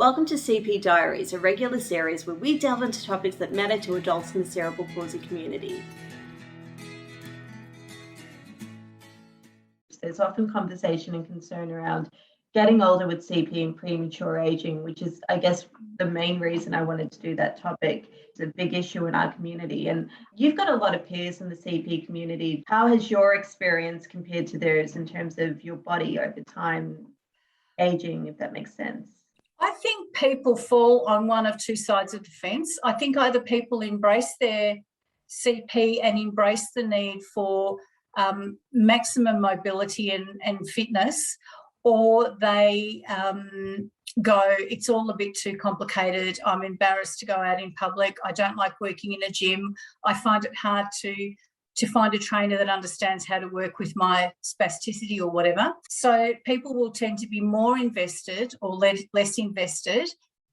Welcome to CP Diaries, a regular series where we delve into topics that matter to adults in the cerebral palsy community. There's often conversation and concern around getting older with CP and premature aging, which is, I guess, the main reason I wanted to do that topic. It's a big issue in our community, and you've got a lot of peers in the CP community. How has your experience compared to theirs in terms of your body over time aging, if that makes sense? I think people fall on one of two sides of the fence. I think either people embrace their CP and embrace the need for maximum mobility and fitness, or they go, it's all a bit too complicated, I'm embarrassed to go out in public, I don't like working in a gym, I find it hard to find a trainer that understands how to work with my spasticity or whatever. So people will tend to be more invested or less invested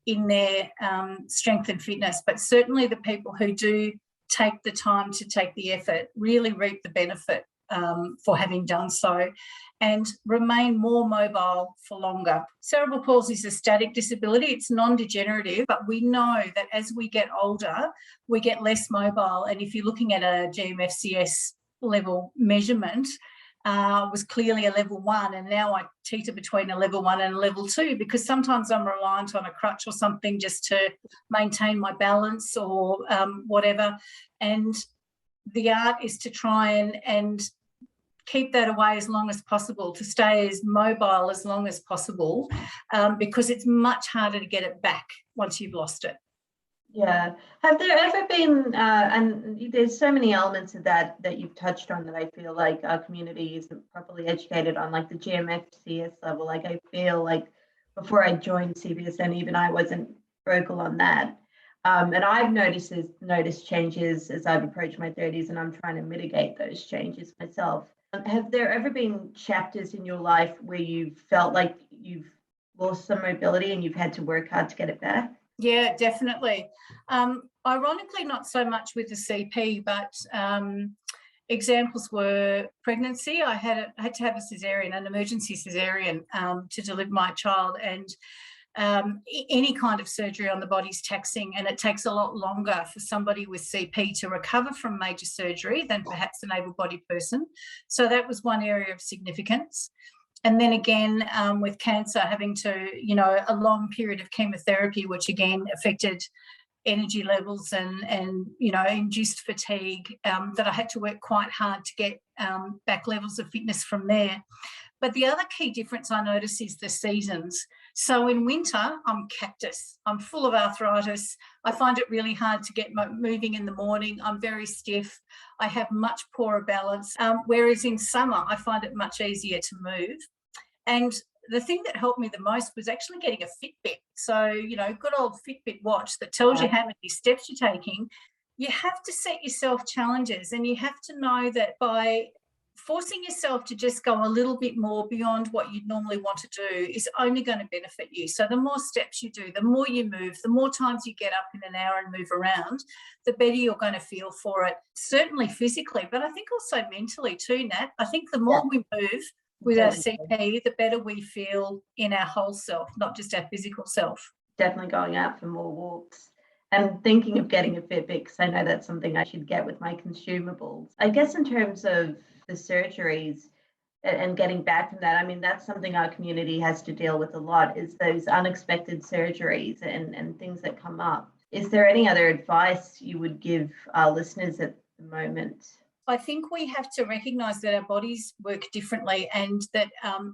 in their strength and fitness. But certainly the people who do take the time to take the effort really reap the benefit for having done so and remain more mobile for longer. Cerebral palsy is a static disability. It's non-degenerative, but we know that as we get older, we get less mobile. And if you're looking at a GMFCS level measurement, was clearly a level 1, and now I teeter between a level 1 and a level 2 because sometimes I'm reliant on a crutch or something just to maintain my balance or whatever. And the art is to try and keep that away as long as possible, to stay as mobile as long as possible, because it's much harder to get it back once you've lost it. Yeah. Have there ever been, and there's so many elements of that you've touched on that I feel like our community isn't properly educated on, like the GMFCS level. Like I feel like before I joined cpsn, even I wasn't vocal on that. And I've noticed changes as I've approached my 30s, and I'm trying to mitigate those changes myself. Have there ever been chapters in your life where you've felt like you've lost some mobility and you've had to work hard to get it back? Yeah, definitely. Ironically, not so much with the CP, but examples were pregnancy. I had to have a cesarean, an emergency cesarean, to deliver my child, and any kind of surgery on the body is taxing, and it takes a lot longer for somebody with CP to recover from major surgery than perhaps an able-bodied person. So that was one area of significance. And then again, with cancer, having to, a long period of chemotherapy, which again affected energy levels and induced fatigue, that I had to work quite hard to get back levels of fitness from there. But the other key difference I notice is the seasons. So in winter, I'm cactus. I'm full of arthritis. I find it really hard to get moving in the morning. I'm very stiff. I have much poorer balance. Whereas in summer, I find it much easier to move. And the thing that helped me the most was actually getting a Fitbit. So, good old Fitbit watch that tells you how many steps you're taking. You have to set yourself challenges, and you have to know that by forcing yourself to just go a little bit more beyond what you'd normally want to do is only going to benefit you. So the more steps you do, the more you move, the more times you get up in an hour and move around, the better you're going to feel for it, certainly physically, but I think also mentally too, Nat. I think the more we move with our CP, the better we feel in our whole self, not just our physical self. Definitely going out for more walks. And thinking of getting a Fitbit, because I know that's something I should get with my consumables. I guess in terms of the surgeries and getting back from that, I mean, that's something our community has to deal with a lot, is those unexpected surgeries and things that come up. Is there any other advice you would give our listeners at the moment? I think we have to recognise that our bodies work differently, and that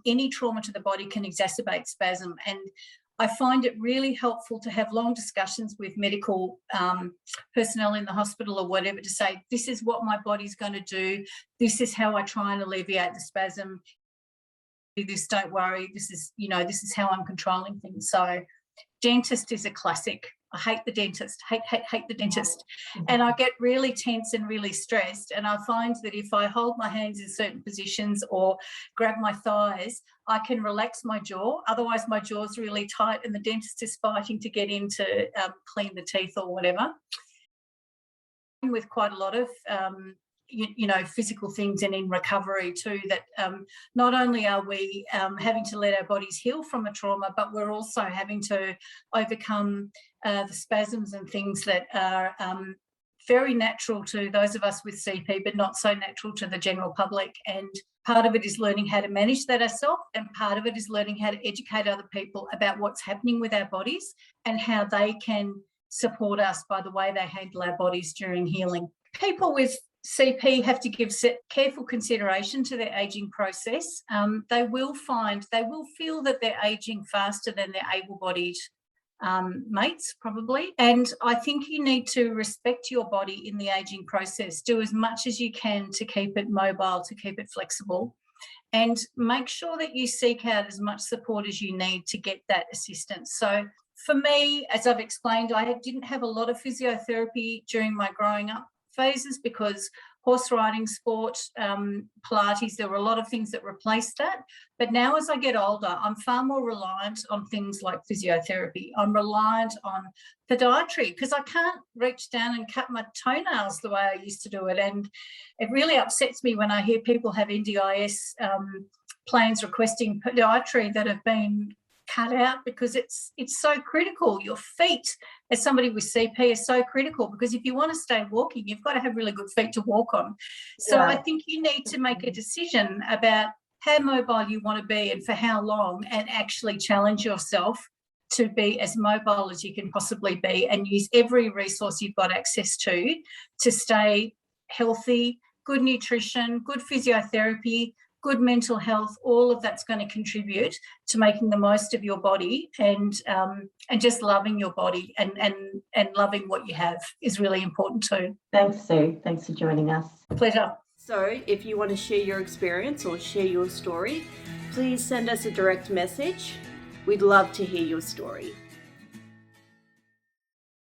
any trauma to the body can exacerbate spasm. And I find it really helpful to have long discussions with medical personnel in the hospital or whatever to say, this is what my body's going to do. This is how I try and alleviate the spasm. This, don't worry. This is how I'm controlling things. So dentist is a classic. I hate the dentist, hate the dentist. And I get really tense and really stressed. And I find that if I hold my hands in certain positions or grab my thighs, I can relax my jaw. Otherwise, my jaw's really tight and the dentist is fighting to get in to clean the teeth or whatever. With quite a lot of physical things and in recovery too, that not only are we having to let our bodies heal from a trauma, but we're also having to overcome the spasms and things that are very natural to those of us with CP, but not so natural to the general public. And part of it is learning how to manage that ourselves, and part of it is learning how to educate other people about what's happening with our bodies and how they can support us by the way they handle our bodies during healing. People with CP have to give careful consideration to their ageing process. They will feel that they're ageing faster than their able-bodied mates, probably. And I think you need to respect your body in the ageing process. Do as much as you can to keep it mobile, to keep it flexible, and make sure that you seek out as much support as you need to get that assistance. So for me, as I've explained, I didn't have a lot of physiotherapy during my growing up phases because horse riding, sport, Pilates, there were a lot of things that replaced that. But now as I get older, I'm far more reliant on things like physiotherapy. I'm reliant on podiatry because I can't reach down and cut my toenails the way I used to do it. And it really upsets me when I hear people have NDIS plans requesting podiatry that have been cut out, because it's so critical. Your feet, as somebody with CP, is so critical, because if you want to stay walking, you've got to have really good feet to walk on. So yeah. I think you need to make a decision about how mobile you want to be and for how long, and actually challenge yourself to be as mobile as you can possibly be, and use every resource you've got access to stay healthy. Good nutrition, good physiotherapy, good mental health, all of that's going to contribute to making the most of your body, and just loving your body and loving what you have is really important too. Thanks, Sue. Thanks for joining us. Pleasure. So if you want to share your experience or share your story, please send us a direct message. We'd love to hear your story.